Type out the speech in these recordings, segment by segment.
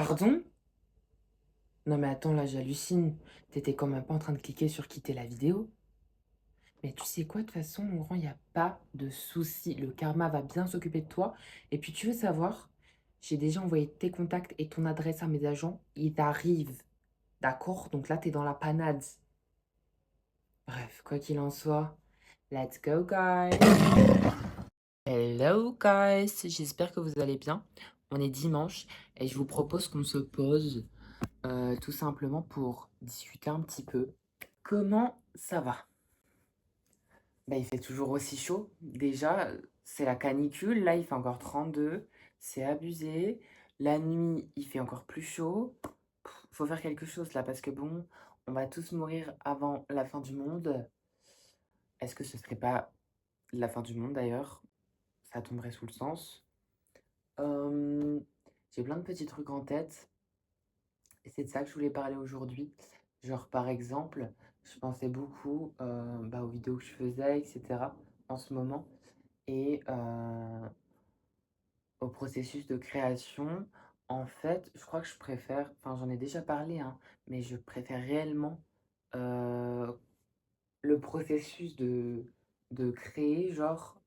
Pardon? Non mais attends, là j'hallucine. T'étais quand même pas en train de cliquer sur quitter la vidéo. Mais tu sais quoi, de toute façon, mon grand, il a pas de souci. Le karma va bien s'occuper de toi. Et puis tu veux savoir, j'ai déjà envoyé tes contacts et ton adresse à mes agents. Ils t'arrivent. D'accord? Donc là, t'es dans la panade. Bref, quoi qu'il en soit, let's go, guys! Hello, guys! J'espère que vous allez bien. On est dimanche et je vous propose qu'on se pose tout simplement pour discuter un petit peu. Comment ça va? Bah, il fait toujours aussi chaud. Déjà, c'est la canicule. Là, il fait encore 32. C'est abusé. La nuit, il fait encore plus chaud. Faut faire quelque chose là parce que bon, on va tous mourir avant la fin du monde. Est-ce que ce serait pas la fin du monde d'ailleurs? Ça tomberait sous le sens. Euh, j'ai plein de petits trucs en tête. Et c'est de ça que je voulais parler aujourd'hui. Genre, par exemple, je pensais beaucoup aux vidéos que je faisais, etc. en ce moment. Et au processus de création, en fait, je crois que je préfère, enfin j'en ai déjà parlé, hein, mais je préfère réellement euh, le processus de créer, genre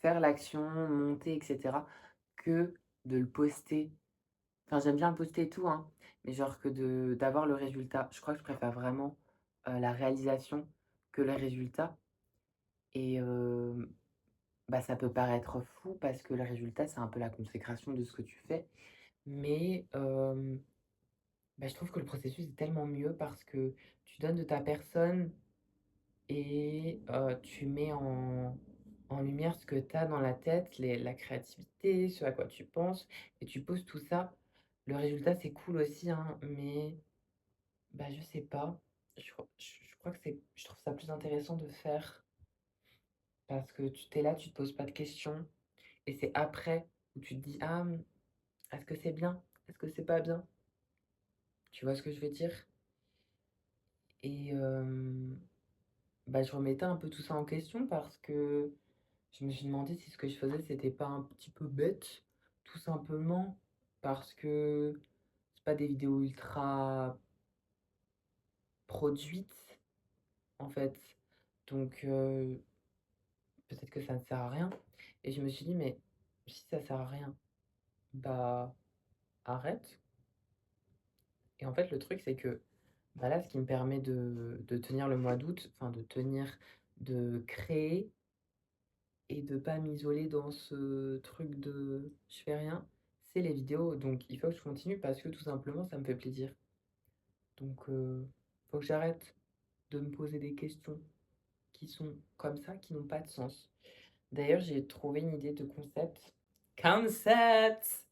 faire l'action, monter, etc., que de le poster. Enfin, j'aime bien le poster et tout, hein, mais genre que d'avoir le résultat. Je crois que je préfère vraiment la réalisation que le résultat. Et bah, ça peut paraître fou parce que le résultat, c'est un peu la consécration de ce que tu fais. Mais bah, je trouve que le processus est tellement mieux parce que tu donnes de ta personne et tu mets en lumière ce que tu as dans la tête, la créativité, ce à quoi tu penses, et tu poses tout ça. Le résultat, c'est cool aussi, hein, mais bah, je sais pas. Je crois que je trouve ça plus intéressant de faire parce que tu t'es là, tu te poses pas de questions. Et c'est après où tu te dis, ah, est-ce que c'est bien? Est-ce que c'est pas bien? Tu vois ce que je veux dire? Et bah, je remettais un peu tout ça en question parce que je me suis demandé si ce que je faisais, c'était pas un petit peu bête, tout simplement parce que c'est pas des vidéos ultra produites, en fait. Donc, peut-être que ça ne sert à rien. Et je me suis dit, mais si ça sert à rien, bah, arrête. Et en fait, le truc, c'est que bah là, ce qui me permet de tenir le mois d'août, enfin de tenir, de créer et de pas m'isoler dans ce truc de je fais rien, c'est les vidéos. Donc il faut que je continue parce que tout simplement, ça me fait plaisir. Donc faut que j'arrête de me poser des questions qui sont comme ça, qui n'ont pas de sens. D'ailleurs, j'ai trouvé une idée de concept. Concept!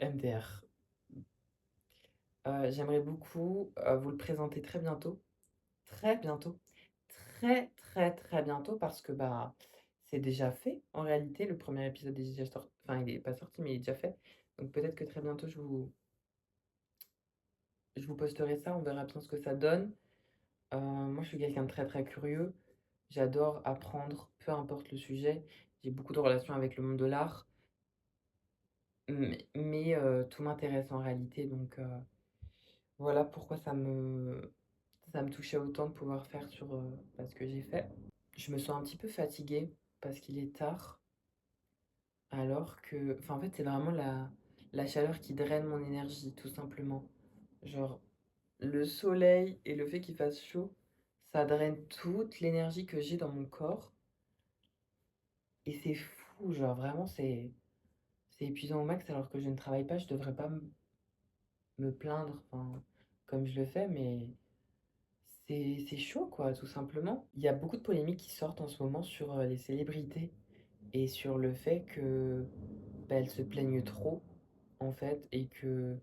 MDR. J'aimerais beaucoup vous le présenter très bientôt. Très bientôt. Très, très, très bientôt parce que bah c'est déjà fait. En réalité, le premier épisode est déjà sorti. Enfin, il est pas sorti, mais il est déjà fait. Donc peut-être que très bientôt, je vous posterai ça. On verra bien ce que ça donne. Moi, je suis quelqu'un de très, très curieux. J'adore apprendre, peu importe le sujet. J'ai beaucoup de relations avec le monde de l'art. Mais tout m'intéresse en réalité. Donc voilà pourquoi ça me touchait autant de pouvoir faire sur bah, ce que j'ai fait. Je me sens un petit peu fatiguée parce qu'il est tard, alors que, enfin, en fait, c'est vraiment la chaleur qui draine mon énergie, tout simplement. Genre, le soleil et le fait qu'il fasse chaud, ça draine toute l'énergie que j'ai dans mon corps. Et c'est fou, genre, vraiment, c'est épuisant au max, alors que je ne travaille pas, je devrais pas me plaindre, enfin, comme je le fais, mais c'est chaud, quoi, tout simplement. Il y a beaucoup de polémiques qui sortent en ce moment sur les célébrités et sur le fait que bah, elles se plaignent trop, en fait, et que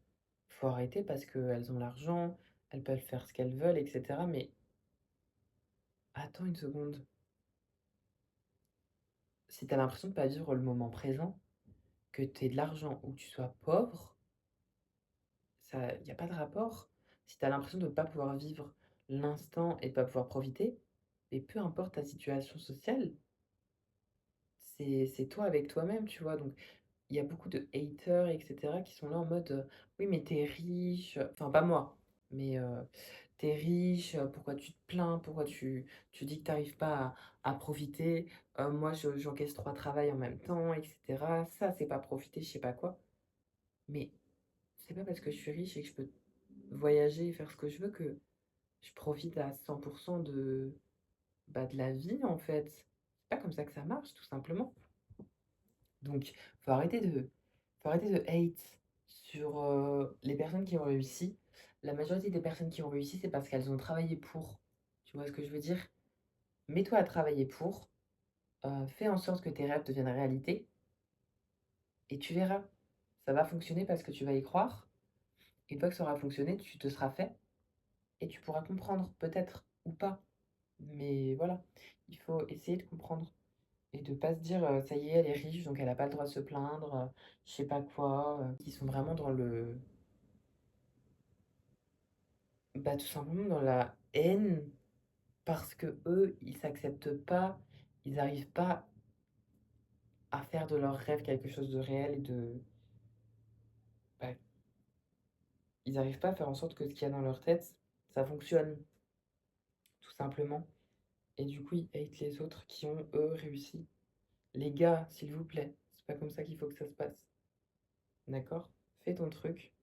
faut arrêter parce qu'elles ont l'argent, elles peuvent faire ce qu'elles veulent, etc. Mais attends une seconde. Si t'as l'impression de pas vivre le moment présent, que t'aies de l'argent ou que tu sois pauvre, ça, y a pas de rapport. Si t'as l'impression de ne pas pouvoir vivre l'instant et de pas pouvoir profiter, et peu importe ta situation sociale, c'est toi avec toi-même, tu vois. Donc il y a beaucoup de haters et cetera qui sont là en mode, «Oui, mais t'es riche», enfin pas moi, mais «Tu riche, pourquoi tu te plains? Pourquoi tu dis que t'arrives pas à profiter? Moi j'encaisse 3 travails en même temps et cetera. Ça, c'est pas profiter, je sais pas quoi». Mais c'est pas parce que je suis riche et que je peux voyager et faire ce que je veux que je profite à 100 de, bah, de la vie, en fait. C'est pas comme ça que ça marche, tout simplement. Donc, faut arrêter de, faut arrêter de hate sur les personnes qui ont réussi. La majorité des personnes qui ont réussi, c'est parce qu'elles ont travaillé pour. Tu vois ce que je veux dire? Mets-toi à travailler pour, fais en sorte que tes rêves deviennent réalité, et tu verras. Ça va fonctionner parce que tu vas y croire. Une fois que ça aura fonctionné, tu te seras fait, et tu pourras comprendre, peut-être, ou pas. Mais voilà, il faut essayer de comprendre. Et de pas se dire, «Ça y est, elle est riche, donc elle a pas le droit de se plaindre», je sais pas quoi, qui sont vraiment dans le bah, tout simplement dans la haine parce que eux ils s'acceptent pas, ils arrivent pas à faire de leur rêve quelque chose de réel et de bah, ils arrivent pas à faire en sorte que ce qu'il y a dans leur tête, ça fonctionne, tout simplement. Et du coup, ils hate les autres qui ont, eux, réussi. Les gars, s'il vous plaît, c'est pas comme ça qu'il faut que ça se passe, d'accord? Fais ton truc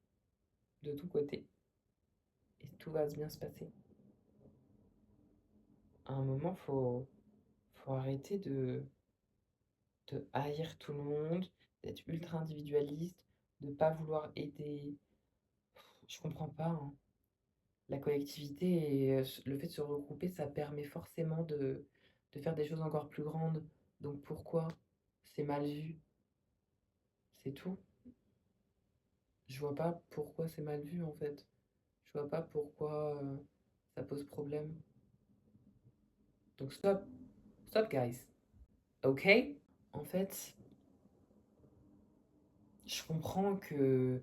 de ton côté et tout va bien se passer. À un moment, faut arrêter de haïr tout le monde, d'être ultra individualiste, de pas vouloir aider. Je comprends pas, hein. La collectivité et le fait de se regrouper, ça permet forcément de faire des choses encore plus grandes. Donc pourquoi c'est mal vu? C'est tout. Je vois pas pourquoi c'est mal vu en fait. Je vois pas pourquoi ça pose problème. Donc stop, stop guys, ok? En fait, je comprends que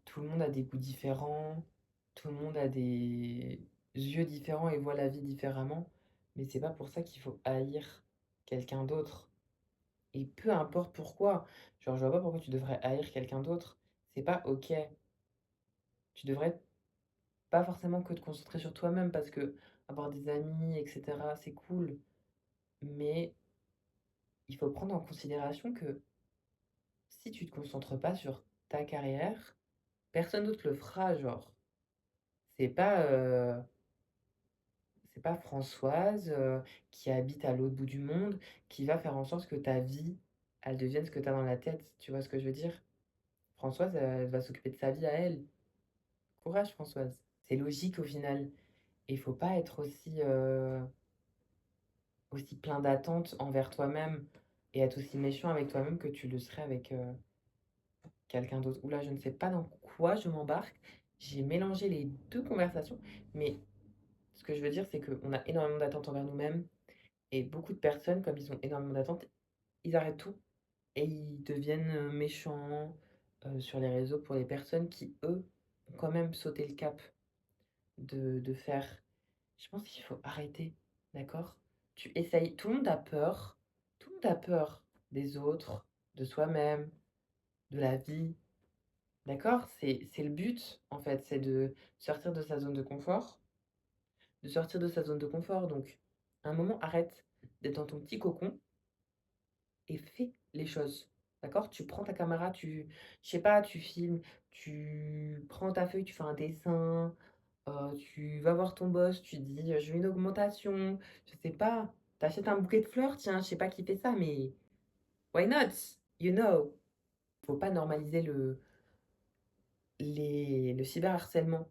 tout le monde a des goûts différents, tout le monde a des yeux différents et voit la vie différemment, mais c'est pas pour ça qu'il faut haïr quelqu'un d'autre. Et peu importe pourquoi, genre je vois pas pourquoi tu devrais haïr quelqu'un d'autre. C'est pas ok. Tu devrais pas forcément que te concentrer sur toi-même parce que avoir des amis, etc., c'est cool. Mais il faut prendre en considération que si tu te concentres pas sur ta carrière, personne d'autre le fera, genre. C'est pas, c'est pas Françoise, qui habite à l'autre bout du monde, qui va faire en sorte que ta vie, elle devienne ce que tu as dans la tête. Tu vois ce que je veux dire? Françoise, elle va s'occuper de sa vie à elle. Courage, Françoise. C'est logique au final. Et il faut pas être aussi plein d'attentes envers toi-même et être aussi méchant avec toi-même que tu le serais avec quelqu'un d'autre. Oula, je ne sais pas dans quoi je m'embarque. J'ai mélangé les deux conversations, mais ce que je veux dire, c'est qu'on a énormément d'attentes envers nous-mêmes. Et beaucoup de personnes, comme ils ont énormément d'attentes, ils arrêtent tout et ils deviennent méchants sur les réseaux pour les personnes qui, eux, ont quand même sauté le cap de faire. Je pense qu'il faut arrêter, d'accord? Tu essayes, tout le monde a peur des autres, de soi-même, de la vie, d'accord? C'est le but, en fait, c'est de sortir de sa zone de confort, de sortir de sa zone de confort. Donc, à un moment, arrête d'être dans ton petit cocon et fais les choses. D'accord? Tu prends ta caméra, je sais pas, tu filmes, tu prends ta feuille, tu fais un dessin, tu vas voir ton boss, tu dis, je veux une augmentation, je sais pas, t'achètes un bouquet de fleurs, tiens, je sais pas qui fait ça, mais why not? You know. Faut pas normaliser le cyberharcèlement,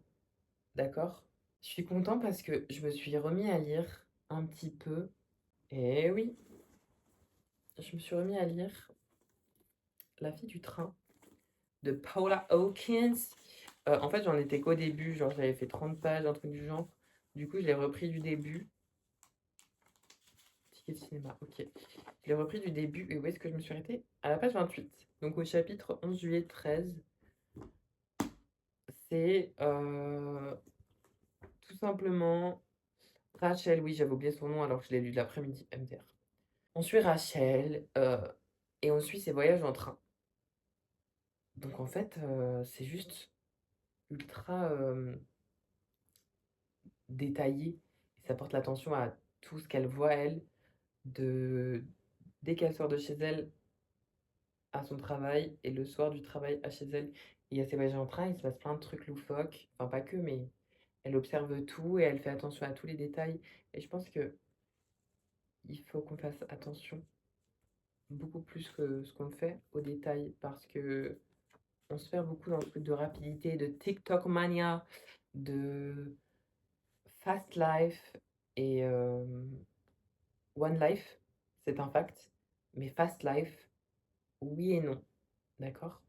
d'accord? Je suis content parce que je me suis remis à lire un petit peu. Eh oui, je me suis remis à lire La fille du train de Paula Hawkins. En fait, j'en étais qu'au début, genre j'avais fait 30 pages, un truc du genre. Du coup, je l'ai repris du début. Ticket de cinéma, ok. Je l'ai repris du début, et où est-ce que je me suis arrêtée? À la page 28. Donc au chapitre 11 juillet 13, c'est tout simplement Rachel, oui, j'avais oublié son nom alors que je l'ai lu de l'après-midi, MDR. On suit Rachel, et on suit ses voyages en train. Donc en fait, c'est juste ultra, détaillé. Ça porte l'attention à tout ce qu'elle voit, elle, de dès qu'elle sort de chez elle à son travail et le soir du travail à chez elle. Et à ses voyages en train, il se passe plein de trucs loufoques. Enfin, pas que, mais elle observe tout et elle fait attention à tous les détails. Et je pense que il faut qu'on fasse attention beaucoup plus que ce qu'on le fait aux détails parce que on se perd beaucoup dans le truc de rapidité, de TikTok mania, de fast life et one life, c'est un fact, mais fast life, oui et non, d'accord?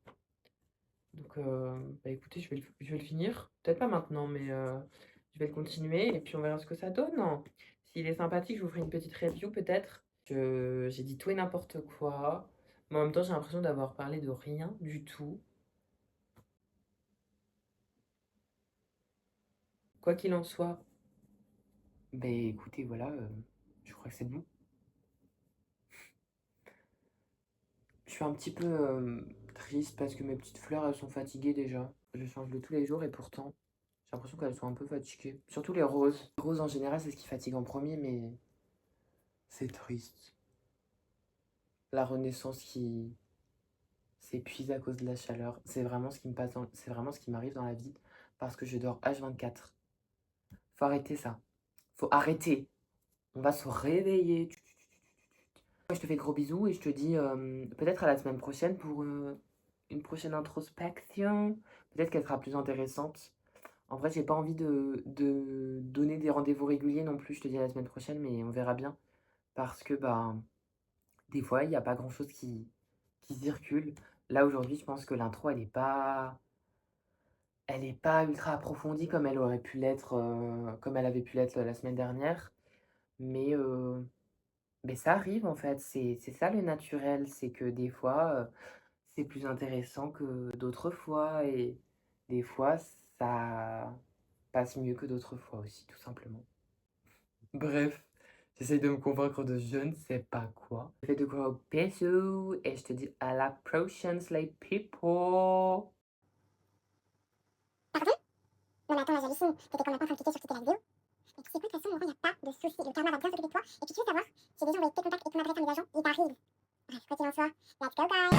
Donc, bah écoutez, je vais le finir. Peut-être pas maintenant, mais je vais le continuer et puis on verra ce que ça donne, hein. S'il est sympathique, je vous ferai une petite review peut-être. J'ai dit tout et n'importe quoi, mais en même temps, j'ai l'impression d'avoir parlé de rien du tout. Quoi qu'il en soit, ben écoutez, voilà, je crois que c'est bon. Je suis un petit peu triste parce que mes petites fleurs, elles sont fatiguées déjà. Je change de tous les jours et pourtant, j'ai l'impression qu'elles sont un peu fatiguées. Surtout les roses. Les roses en général, c'est ce qui fatigue en premier, mais c'est triste. La renaissance qui s'épuise à cause de la chaleur, c'est vraiment ce qui me passe c'est vraiment ce qui m'arrive dans la vie parce que je dors H24. Faut arrêter ça. Faut arrêter. On va se réveiller. Je te fais de gros bisous et je te dis peut-être à la semaine prochaine pour une prochaine introspection. Peut-être qu'elle sera plus intéressante. En vrai, j'ai pas envie de donner des rendez-vous réguliers non plus. Je te dis à la semaine prochaine, mais on verra bien. Parce que bah, des fois, il n'y a pas grand-chose qui circule. Là, aujourd'hui, je pense que l'intro, elle est pas ultra approfondie comme elle aurait pu l'être, comme elle avait pu l'être la semaine dernière. Mais, mais ça arrive en fait. C'est ça le naturel. C'est que des fois, c'est plus intéressant que d'autres fois. Et des fois, ça passe mieux que d'autres fois aussi, tout simplement. Bref, j'essaye de me convaincre de je ne sais pas quoi. Je fais de gros bisous et je te dis à la prochaine, slay people! Pardon? Non mais attends, la j'hallucine. T'étais quand même pas en train de cliquer sur quitter la vidéo. Mais tu sais quoi, de toute façon, en vrai, y a pas de soucis. Le karma va bien s'occuper de toi. Et puis tu veux savoir, si les gens veulent tes contacts et ton adresse à mes agents, ils t'arrivent. Bref, quoi qu'il en soit, let's go guys!